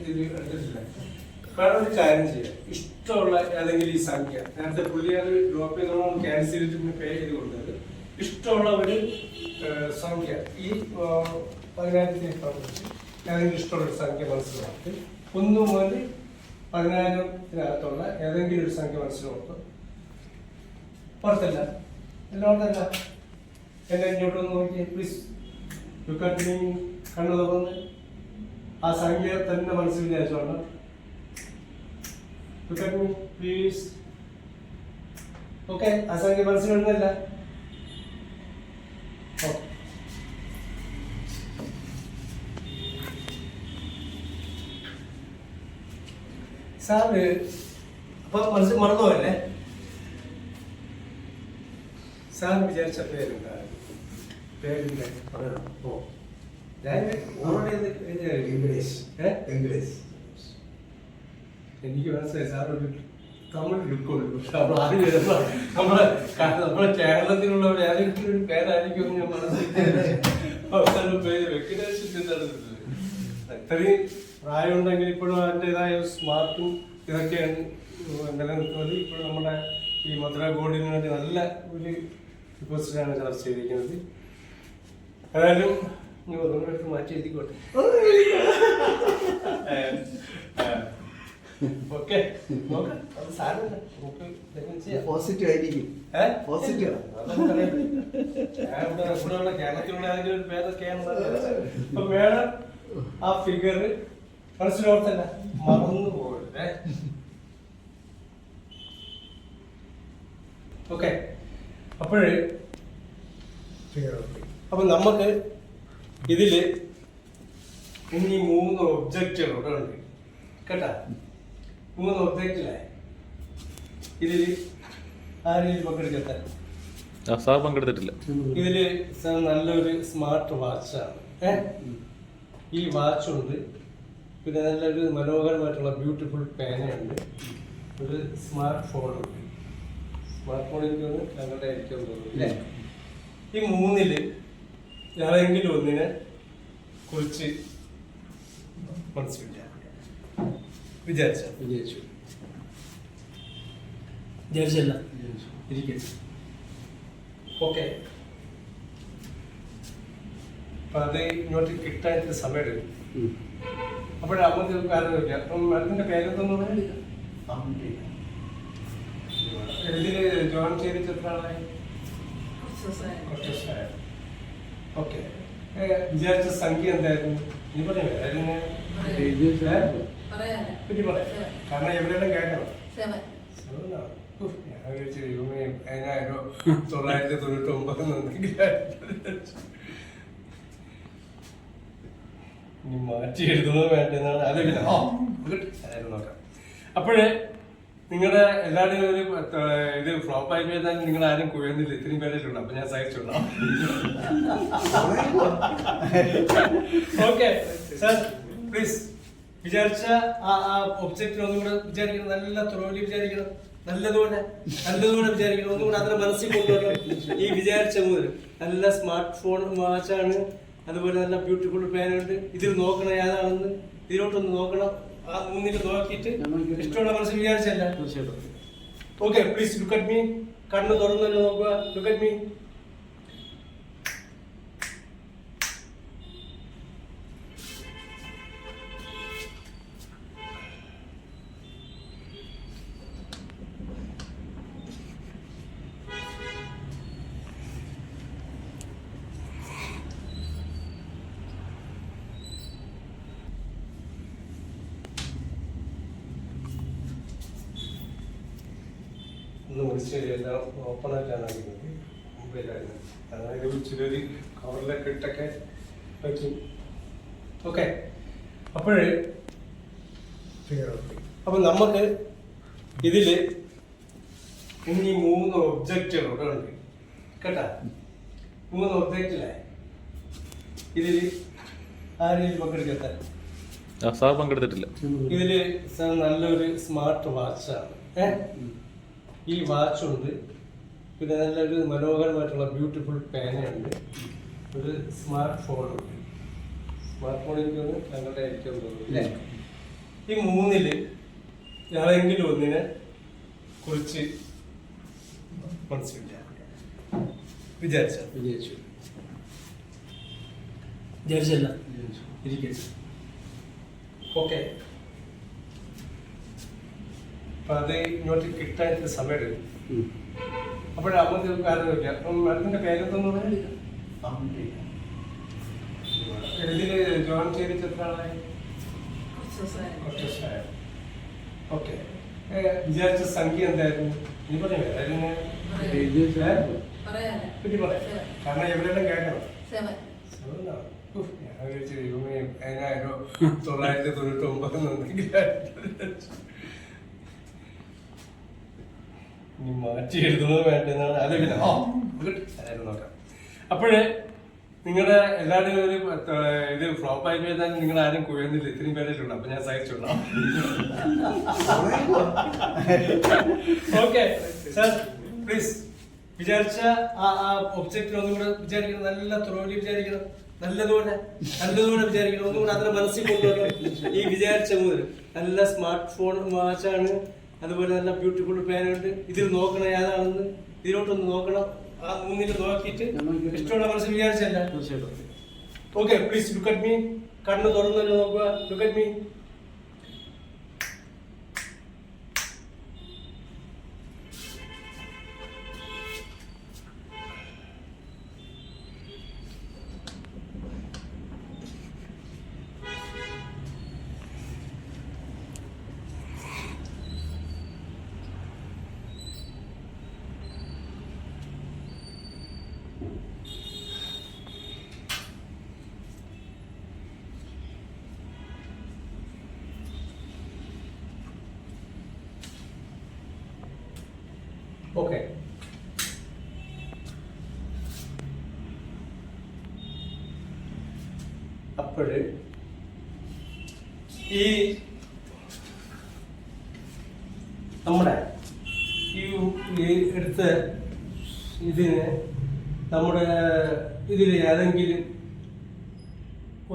ഇത് എടുത്തിട്ടില്ല. വേറെ ഒരു കാര്യം ചെയ്യാം, ഇഷ്ടമുള്ള ഏതെങ്കിലും ഈ സംഖ്യ നേരത്തെ പുള്ളി അത് ഡ്രോപ്പ് ചെയ്ത് നമ്മൾ ക്യാൻസൽ ചെയ്തിട്ട് പേ ചെയ്ത് കൊടുത്തത് ഇഷ്ടമുള്ള ഒരു സംഖ്യ ഈ 10,000 ഏതെങ്കിലും ഇഷ്ടമുള്ള ഒരു സംഖ്യ മനസ്സിലാക്കി 1 മുതൽ 10,000-ത്തിനകത്തുള്ള ഏതെങ്കിലും ഒരു സംഖ്യ മനസ്സിലാക്കും. പുറത്തല്ല എല്ലാവർക്കല്ല. എന്നെ ഇങ്ങോട്ടൊന്ന് നോക്കിയേ പ്ലീസ്. കണ്ണു തുറന്ന് ആ സംഖ്യ തന്നെ മനസ്സിൽ വിചാരിച്ചോണ്ട് പ്ലീസ്. ഓക്കെ, ആ സംഖ്യ മനസ്സിൽ വരുന്നില്ല. സാറ് അപ്പൊ മനസ്സിൽ മറന്നുപോയല്ലേ? സാർ വിചാരിച്ച പേരുണ്ടാ? പേരില്ല. ഓ എനിക്ക് മനസ്സിലായി സാർ ഒരു തമിഴ് ലുക്കുണ്ട്. പക്ഷെ നമ്മൾ ആദ്യം വരുമ്പോൾ നമ്മളെ കേരളത്തിലുള്ള ഏതെങ്കിലും ഒരു പേരായിരിക്കും ഞാൻ മനസ്സിലാക്കി പേര് വെക്കിനേഷൻ. അത്രയും പ്രായമുണ്ടെങ്കിൽ ഇപ്പോഴും അതിൻ്റെതായ സ്മാർട്ടും ഇതൊക്കെയാണ് നിലനിൽക്കുന്നത്. ഇപ്പോഴും നമ്മുടെ ഈ മധുര ഗോൾഡിന് വേണ്ടി നല്ല ഒരു റിക്വസ്റ്റിലാണ് ചർച്ച ചെയ്തിരിക്കുന്നത്. ഏതായാലും എടുത്ത് മാറ്റി എഴുതിക്കോട്ടെ. ഓക്കെ, പോസിറ്റീവ് ആയിരിക്കും. കേരളത്തിലുള്ള ഏതെങ്കിലും ഒരു പേരൊക്കെയാണ്. അപ്പൊ വേണം ആ ഫിഗർ മനസ്സിലോർത്തല്ല, മറന്നു പോകരുതേ. ഓക്കെ, അപ്പൊ നമുക്ക് ഇതില് ഇനി 3 ഒബ്ജക്റ്റുകൾ ഉണ്ട് കേട്ടാ. 3 ഒബ്ജക്റ്റിലായി ഇതില് ആരെങ്കിലും പങ്കെടുക്കട്ടെ? സാർ പങ്കെടുത്തിട്ടില്ല. ഇതില് നല്ലൊരു സ്മാർട്ട് വാച്ചാണ്. ഈ വാച്ചുണ്ട്, പിന്നെ നല്ലൊരു മനോഹരമായിട്ടുള്ള ബ്യൂട്ടിഫുൾ പേനയുണ്ട്, ഒരു സ്മാർട്ട് ഫോണുണ്ട്. സ്മാർട്ട് ഫോൺ എനിക്ക് തോന്നുന്നു ഞങ്ങളുടെ ഏറ്റവും തോന്നുന്നു. ഈ 3-ല് ഏതെങ്കിലും ഒന്നിനെ കുറിച്ച് മനസ്സിൽ വിചാരിച്ചല്ല ഇരിക്കും. ഓക്കെ, അപ്പൊ അത് ഇങ്ങോട്ട് കിട്ടാൻ സമയം എടുക്കും. അപ്പോഴേ നമുക്ക് കാര്യമില്ല. അപ്പം മാഡത്തിന്റെ പേരെന്തെന്ന് പറഞ്ഞില്ല. ഇതില് ജോയിൻ ചെയ്തിട്ട് എത്ര ആളായി? ഓക്കെ, വിചാരിച്ച സംഖ്യ എന്തായിരുന്നു? നീ പറയാ കാരണം എവിടെയെല്ലാം കേൾക്കണം. 999 മാറ്റി എഴുതുന്നത് വേണ്ടെന്നാണ് ആലോചന. നോക്കാം. അപ്പോഴേ നിങ്ങളുടെ എല്ലാവരുടെയും ഒരു ഇത് ഫ്ലോപ്പ് ആയി പോയാൽ നിങ്ങൾ ആരും കുഴന്നില്ല. ഇത്രയും പേരിലുണ്ട്. അപ്പൊ ഞാൻ സഹിച്ചോളാം. ഓക്കെ സാർ, പ്ലീസ് വിചാരിച്ച ആ ഒബ്ജക്റ്റിന് ഒന്നും കൂടെ വിചാരിക്കണം. നല്ല ത്രോലി വിചാരിക്കണം. നല്ലതുപോലെ വിചാരിക്കണം. ഒന്നും കൂടെ അതിനെ മനസ്സിൽ കൊണ്ടുവരണം. ഈ വിചാരിച്ച മുതൽ നല്ല സ്മാർട്ട് ഫോൺ വാച്ചാണ്, അതുപോലെ നല്ല ബ്യൂട്ടിഫുൾ പേനുണ്ട്. ഇതിൽ നോക്കണം ഏതാണെന്ന്, ഇതിലോട്ടൊന്ന് നോക്കണം. ആ 3-ൽ നോക്കിയിട്ട് ഇഷ്ടമുള്ള മനസ്സിൽ വിചാരിച്ചല്ല. Okay, please look at me. കണ്ണ് തുറന്നു തന്നെ നോക്കുക. Look at me. എല്ലാം ഓപ്പണായിട്ടാണ് അറിയുന്നത്. മൊബൈലായിരുന്നു. അതായത് ഇച്ചിരി കവറിലൊക്കെ ഇട്ടൊക്കെ പറ്റും. ഓക്കെ, അപ്പൊ നമുക്ക് ഇതില് ഇനി 3 ഒബ്ജക്റ്റുകൾ ഉണ്ട് കേട്ടാ. 3 ഒബ്ജക്റ്റിലായി ഇതില് ആരെങ്കിലും പങ്കെടുക്കട്ടെ? സാർ പങ്കെടുത്തിട്ടില്ല. ഇതില് നല്ലൊരു സ്മാർട്ട് വാച്ചാണ്. ഈ വാച്ചുണ്ട്, പിന്നെ നല്ലൊരു മനോഹരമായിട്ടുള്ള ബ്യൂട്ടിഫുൾ പേനയുണ്ട്, ഒരു സ്മാർട്ട് ഫോണുണ്ട്. സ്മാർട്ട് ഫോൺ എനിക്ക് തോന്നുന്നു ഞങ്ങളുടെ ഏറ്റവും തോന്നുന്നു. ഈ മൂന്നില് ഏതെങ്കിലും ഒന്നിനെ കുറിച്ച് മനസ്സിലാക്കുക. വിചാരിച്ചല്ല ഇരിക്കട്ടെ. ഓക്കെ, അപ്പൊ അത് ഇങ്ങോട്ട് കിട്ടാൻ സമയം എടുക്കും. അപ്പോഴേ നമുക്ക് കാര്യമില്ല. മാഡത്തിന്റെ പേരെന്തെന്ന് പറഞ്ഞാൽ ഇതില് ജോയിൻ ചെയ്തിട്ട് എത്ര ആളായി? ഓക്കെ, വിചാരിച്ച സംഖ്യ എന്തായിരുന്നു? ഇനി പറയാം കാരണം എവിടെയെല്ലാം കേൾക്കണം. 999 മാറ്റി എഴുതുന്നത് വേണ്ടെന്നാണ് ആലോചന. നോക്കാം. അപ്പോഴേ നിങ്ങളുടെ എല്ലാവരും ഒരു ഇത് ഫ്ലോപ്പ് ആയി കഴിഞ്ഞാൽ നിങ്ങൾ ആരും കുഴന്നില്ല. ഇത്രയും പേരുണ്ട്. അപ്പൊ ഞാൻ സഹിച്ചോളാം. ഓക്കെ സാർ, പ്ലീസ് വിചാരിച്ച ആ ഒബ്ജക്റ്റ് ഒന്നും കൂടെ വിചാരിക്കണം. നല്ല ത്രോലി വിചാരിക്കണം. നല്ലതുപോലെ വിചാരിക്കണം. ഒന്നും കൂടെ അതിനെ മനസ്സിൽ കൊണ്ടുവരണം. ഈ വിചാരിച്ച മുതൽ നല്ല സ്മാർട്ട് ഫോൺ വാച്ചാണ്, അതുപോലെ നല്ല ബ്യൂട്ടിഫുൾ പേനുണ്ട്. ഇതിൽ നോക്കണം ഏതാണെന്ന്, ഇതിലോട്ടൊന്ന് നോക്കണം. ആ മൂന്നിൽ നോക്കിയിട്ട് ഇഷ്ടമുള്ള മനസ്സിൽ വിചാരിച്ചല്ല. Okay, please look at me. കണ്ണ് തുറന്നല്ലോ നോക്കുക. Look at me. ഓക്കെ, അപ്പോഴ് ഈ നമ്മുടെ ഈ എടുത്ത ഇതിന് നമ്മുടെ ഇതിൽ ഏതെങ്കിലും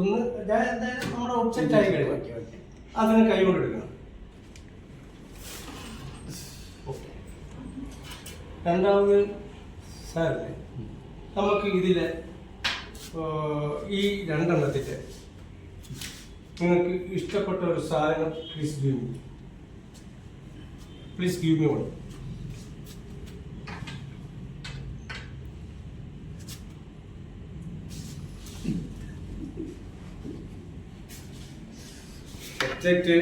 ഒന്ന് നമ്മുടെ ഒബ്ജക്റ്റ് ആയി കഴിഞ്ഞാൽ അതിന് കൈകൊണ്ട് എടുക്കണം. രണ്ടാമത് സാറേ, നമുക്ക് ഇതിലെ ഈ രണ്ടെണ്ണത്തിൻ്റെ നിങ്ങൾക്ക് ഇഷ്ടപ്പെട്ട ഒരു സാധനം please give me one. Object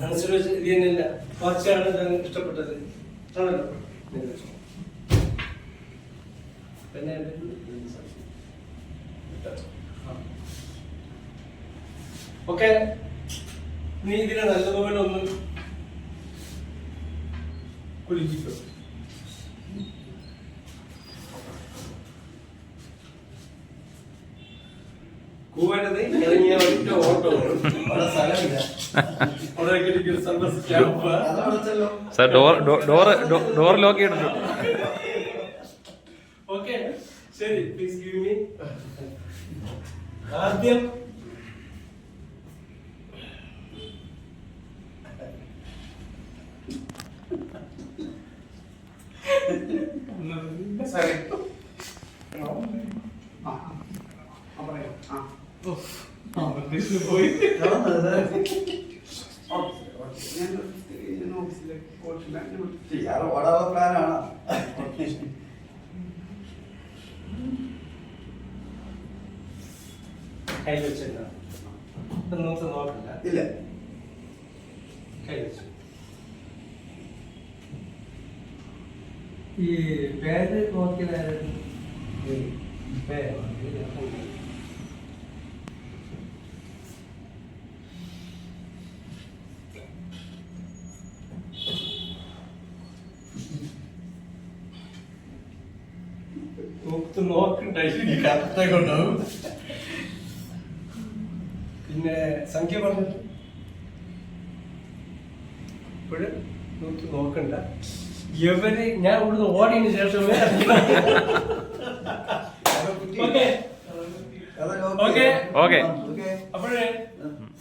മനസ്സിൽ വെച്ച് ഇത് തന്നെയല്ല, വാച്ചാണ് ഇഷ്ടപ്പെട്ടത് ആണല്ലോ. പിന്നെ ഓക്കെ, നീ ഇതിനെ നല്ലതുപോലെ ഒന്ന് കുലുക്കിക്കോ. കൂവനത് ഇറങ്ങിയ ഒറ്റ ഓട്ടോ സ്ഥലമില്ല. സാർ ഡോർ ലോക്ക് ചെയ്തിട്ടുണ്ട്. ഓക്കെ, ശരി, പ്ലീസ് ഗിവ് മീ. ആദ്യം സോറി പോയി ഓടാനുള്ള പ്ലാനാണ്. കൈ വെച്ചില്ല, നോക്കണ്ട. ഇല്ല, കൈ വെച്ചു. ഈ പേര് നോക്കിയതായിരുന്നു. നോക്കണ്ടായി കറക്റ്റായി കൊണ്ടാവും. പിന്നെ സംഖ്യ പറഞ്ഞിട്ട് ഇപ്പോഴും നോക്കണ്ട. ഇവര് ഞാൻ ഇവിടുന്ന് ഓടിയതിന് ശേഷമേ അതാ ഓക്കെ ഓക്കെ അപ്പോഴേ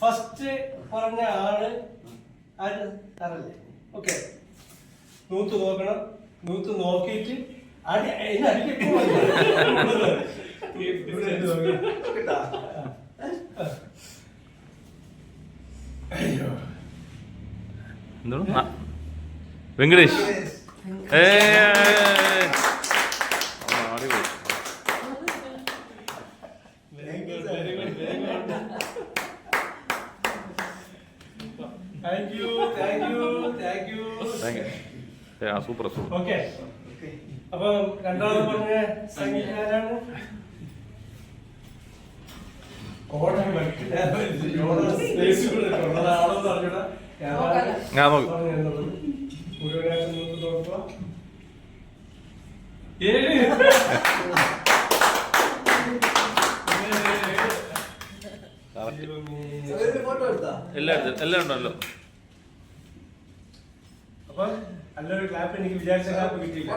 ഫസ്റ്റ് പറഞ്ഞ ആള് ആര് സാറല്ലേ? ഓക്കെ, നൂത്ത് നോക്കണം. നൂത്ത് നോക്കിയിട്ട് അയ്യോ എന്താണ് വെങ്കടേഷ് അടിപൊളി. Thank you. Super super. Okay, അപ്പൊ രണ്ടാമത് പറഞ്ഞ സംഗീതകാരാണ് ഞാൻ നോക്കും. എല്ലാം ഉണ്ടല്ലോ. അപ്പൊ നല്ലൊരു ക്ലാപ്പ് എനിക്ക് വിചാരിച്ച ക്ലാപ്പ് കിട്ടിയില്ല.